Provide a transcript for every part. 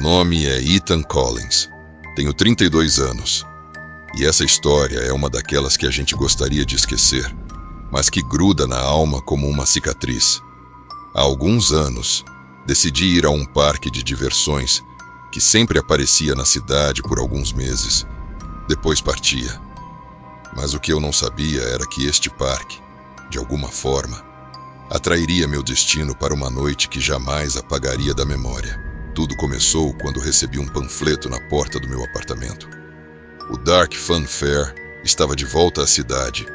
nome é Ethan Collins. Tenho 32 anos. E essa história é uma daquelas que a gente gostaria de esquecer, mas que gruda na alma como uma cicatriz. Há alguns anos, decidi ir a um parque de diversões que sempre aparecia na cidade por alguns meses. Depois partia. Mas o que eu não sabia era que este parque, de alguma forma, atrairia meu destino para uma noite que jamais apagaria da memória. Tudo começou quando recebi um panfleto na porta do meu apartamento. O Dark Fun Fair estava de volta à cidade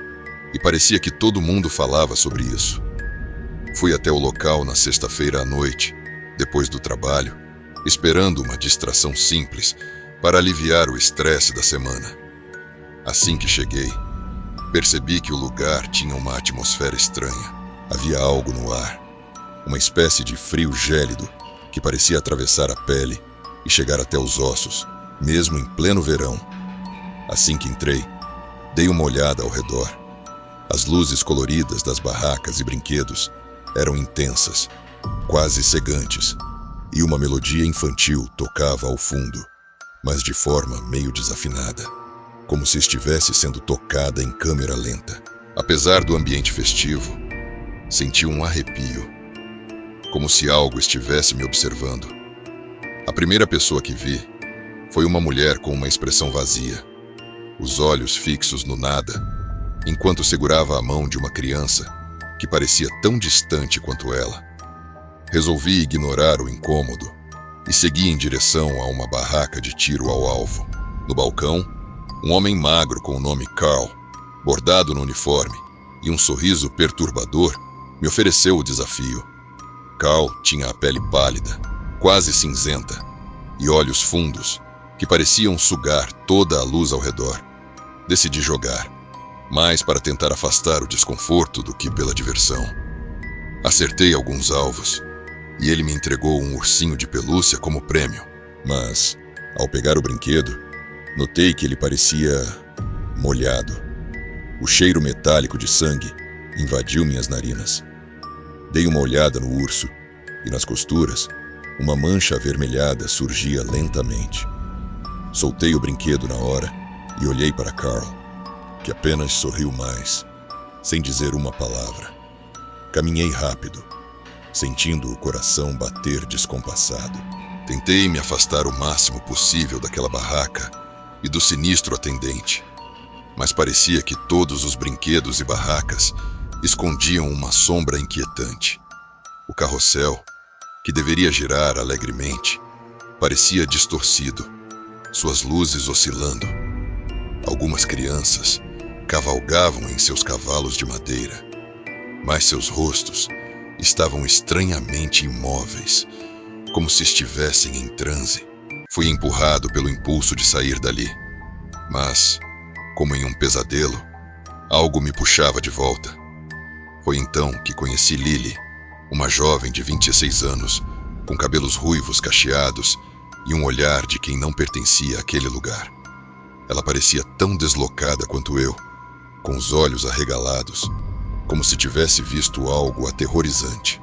e parecia que todo mundo falava sobre isso. Fui até o local na sexta-feira à noite, depois do trabalho, esperando uma distração simples para aliviar o estresse da semana. Assim que cheguei, percebi que o lugar tinha uma atmosfera estranha. Havia algo no ar, uma espécie de frio gélido que parecia atravessar a pele e chegar até os ossos, mesmo em pleno verão. Assim que entrei, dei uma olhada ao redor. As luzes coloridas das barracas e brinquedos eram intensas, quase cegantes, e uma melodia infantil tocava ao fundo, mas de forma meio desafinada, como se estivesse sendo tocada em câmera lenta. Apesar do ambiente festivo, senti um arrepio, como se algo estivesse me observando. A primeira pessoa que vi foi uma mulher com uma expressão vazia, os olhos fixos no nada, enquanto segurava a mão de uma criança que parecia tão distante quanto ela. Resolvi ignorar o incômodo e segui em direção a uma barraca de tiro ao alvo. No balcão, um homem magro com o nome Carl, bordado no uniforme, e um sorriso perturbador, me ofereceu o desafio. Carl tinha a pele pálida, quase cinzenta, e olhos fundos que pareciam sugar toda a luz ao redor. Decidi jogar, mais para tentar afastar o desconforto do que pela diversão. Acertei alguns alvos, e ele me entregou um ursinho de pelúcia como prêmio. Mas, ao pegar o brinquedo, notei que ele parecia molhado. O cheiro metálico de sangue invadiu minhas narinas. Dei uma olhada no urso, e nas costuras, uma mancha avermelhada surgia lentamente. Soltei o brinquedo na hora e olhei para Carl, que apenas sorriu mais, sem dizer uma palavra. Caminhei rápido, sentindo o coração bater descompassado. Tentei me afastar o máximo possível daquela barraca e do sinistro atendente, mas parecia que todos os brinquedos e barracas escondiam uma sombra inquietante. O carrossel, que deveria girar alegremente, parecia distorcido, suas luzes oscilando. Algumas crianças cavalgavam em seus cavalos de madeira, mas seus rostos estavam estranhamente imóveis, como se estivessem em transe. Fui empurrado pelo impulso de sair dali, mas, como em um pesadelo, algo me puxava de volta. Foi então que conheci Lily, uma jovem de 26 anos, com cabelos ruivos cacheados e um olhar de quem não pertencia àquele lugar. Ela parecia tão deslocada quanto eu, com os olhos arregalados, como se tivesse visto algo aterrorizante.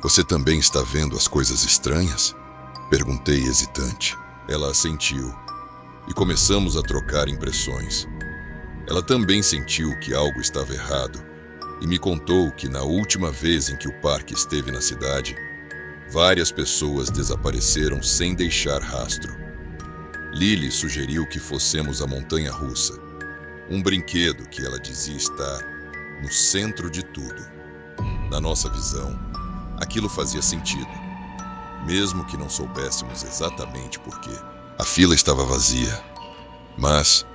"Você também está vendo as coisas estranhas?" Perguntei hesitante. Ela assentiu, e começamos a trocar impressões. Ela também sentiu que algo estava errado, e me contou que na última vez em que o parque esteve na cidade, várias pessoas desapareceram sem deixar rastro. Lily sugeriu que fossemos à montanha-russa, um brinquedo que ela dizia estar no centro de tudo. Na nossa visão, aquilo fazia sentido, mesmo que não soubéssemos exatamente por quê. A fila estava vazia, mas,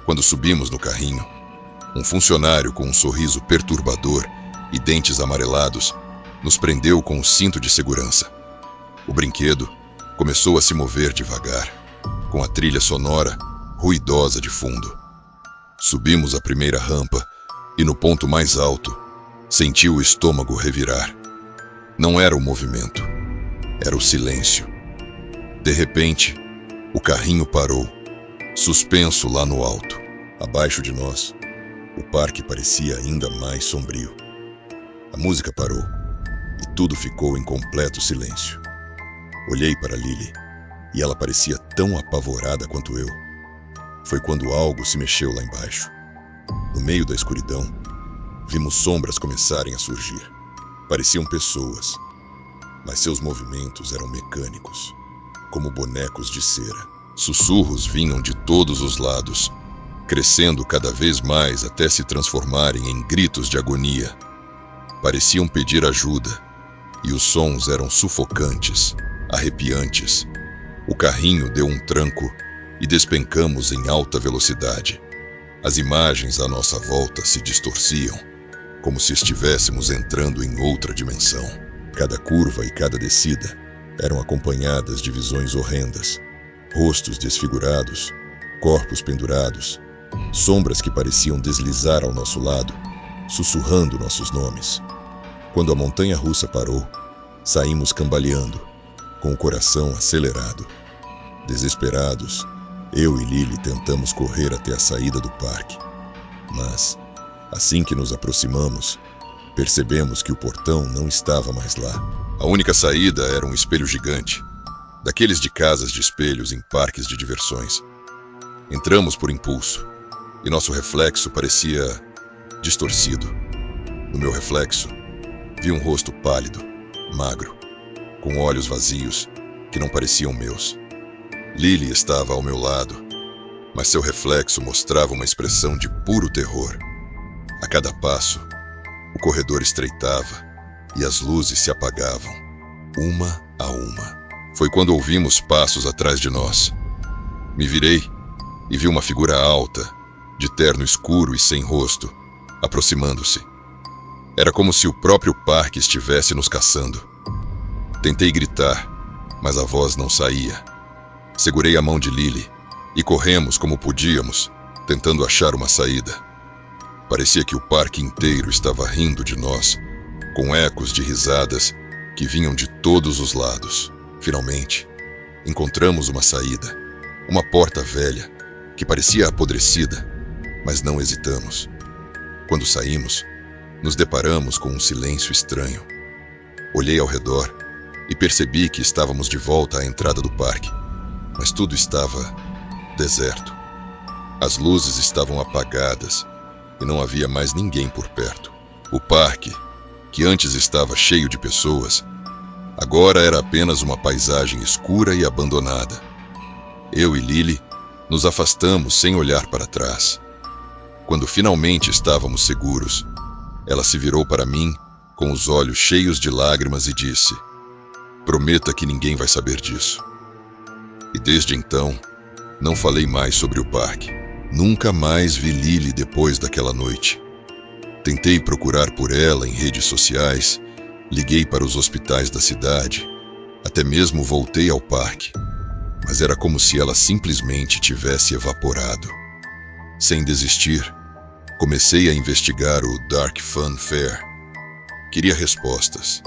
quando subimos no carrinho, um funcionário com um sorriso perturbador e dentes amarelados nos prendeu com um cinto de segurança. O brinquedo começou a se mover devagar, com a trilha sonora ruidosa de fundo. Subimos a primeira rampa e, no ponto mais alto, senti o estômago revirar. Não era o movimento, era o silêncio. De repente, o carrinho parou, suspenso lá no alto. Abaixo de nós, o parque parecia ainda mais sombrio. A música parou e tudo ficou em completo silêncio. Olhei para Lily e ela parecia tão apavorada quanto eu. Foi quando algo se mexeu lá embaixo. No meio da escuridão, vimos sombras começarem a surgir. Pareciam pessoas, mas seus movimentos eram mecânicos, como bonecos de cera. Sussurros vinham de todos os lados, crescendo cada vez mais até se transformarem em gritos de agonia. Pareciam pedir ajuda, e os sons eram sufocantes, arrepiantes. O carrinho deu um tranco e despencamos em alta velocidade. As imagens à nossa volta se distorciam, como se estivéssemos entrando em outra dimensão. Cada curva e cada descida eram acompanhadas de visões horrendas, rostos desfigurados, corpos pendurados, sombras que pareciam deslizar ao nosso lado, sussurrando nossos nomes. Quando a montanha-russa parou, saímos cambaleando, com o coração acelerado. Desesperados, eu e Lily tentamos correr até a saída do parque. Mas, assim que nos aproximamos, percebemos que o portão não estava mais lá. A única saída era um espelho gigante, daqueles de casas de espelhos em parques de diversões. Entramos por impulso, e nosso reflexo parecia distorcido. No meu reflexo, vi um rosto pálido, magro, com olhos vazios que não pareciam meus. Lily estava ao meu lado, mas seu reflexo mostrava uma expressão de puro terror. A cada passo, o corredor estreitava e as luzes se apagavam, uma a uma. Foi quando ouvimos passos atrás de nós. Me virei e vi uma figura alta, de terno escuro e sem rosto, aproximando-se. Era como se o próprio parque estivesse nos caçando. Tentei gritar, mas a voz não saía. Segurei a mão de Lily e corremos como podíamos, tentando achar uma saída. Parecia que o parque inteiro estava rindo de nós, com ecos de risadas que vinham de todos os lados. Finalmente, encontramos uma saída, uma porta velha, que parecia apodrecida, mas não hesitamos. Quando saímos, nos deparamos com um silêncio estranho. Olhei ao redor e percebi que estávamos de volta à entrada do parque, mas tudo estava deserto. As luzes estavam apagadas e não havia mais ninguém por perto. O parque, que antes estava cheio de pessoas, agora era apenas uma paisagem escura e abandonada. Eu e Lily nos afastamos sem olhar para trás. Quando finalmente estávamos seguros, ela se virou para mim com os olhos cheios de lágrimas e disse: "Prometa que ninguém vai saber disso." E desde então, não falei mais sobre o parque. Nunca mais vi Lily depois daquela noite. Tentei procurar por ela em redes sociais, liguei para os hospitais da cidade, até mesmo voltei ao parque, mas era como se ela simplesmente tivesse evaporado. Sem desistir, comecei a investigar o Dark Fun Fair. Queria respostas,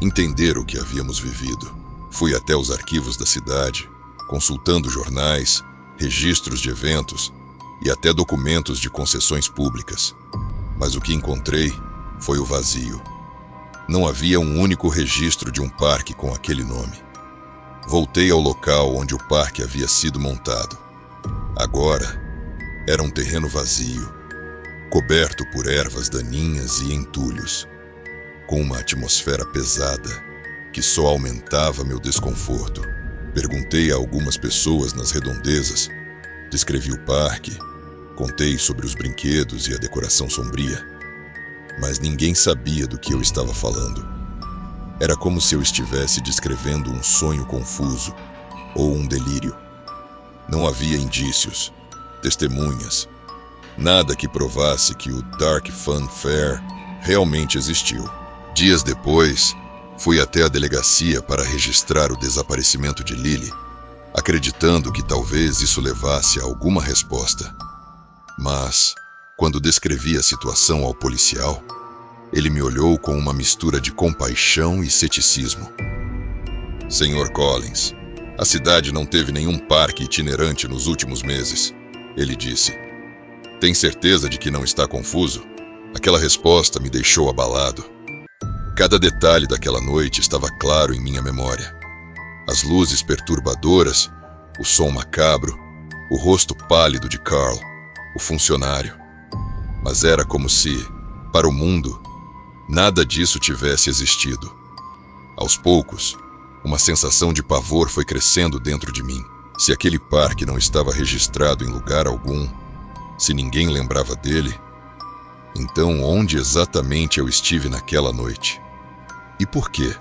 entender o que havíamos vivido. Fui até os arquivos da cidade, consultando jornais, registros de eventos e até documentos de concessões públicas. Mas o que encontrei foi o vazio. Não havia um único registro de um parque com aquele nome. Voltei ao local onde o parque havia sido montado. Agora, era um terreno vazio, coberto por ervas daninhas e entulhos, com uma atmosfera pesada que só aumentava meu desconforto. Perguntei a algumas pessoas nas redondezas, descrevi o parque, contei sobre os brinquedos e a decoração sombria, mas ninguém sabia do que eu estava falando. Era como se eu estivesse descrevendo um sonho confuso ou um delírio. Não havia indícios, testemunhas, nada que provasse que o Dark Fun Fair realmente existiu. Dias depois, fui até a delegacia para registrar o desaparecimento de Lily, acreditando que talvez isso levasse a alguma resposta. Mas, quando descrevi a situação ao policial, ele me olhou com uma mistura de compaixão e ceticismo. "Senhor Collins, a cidade não teve nenhum parque itinerante nos últimos meses", ele disse. "Tem certeza de que não está confuso?" Aquela resposta me deixou abalado. Cada detalhe daquela noite estava claro em minha memória. As luzes perturbadoras, o som macabro, o rosto pálido de Carl, o funcionário. Mas era como se, para o mundo, nada disso tivesse existido. Aos poucos, uma sensação de pavor foi crescendo dentro de mim. Se aquele parque não estava registrado em lugar algum, se ninguém lembrava dele, então onde exatamente eu estive naquela noite? E por quê?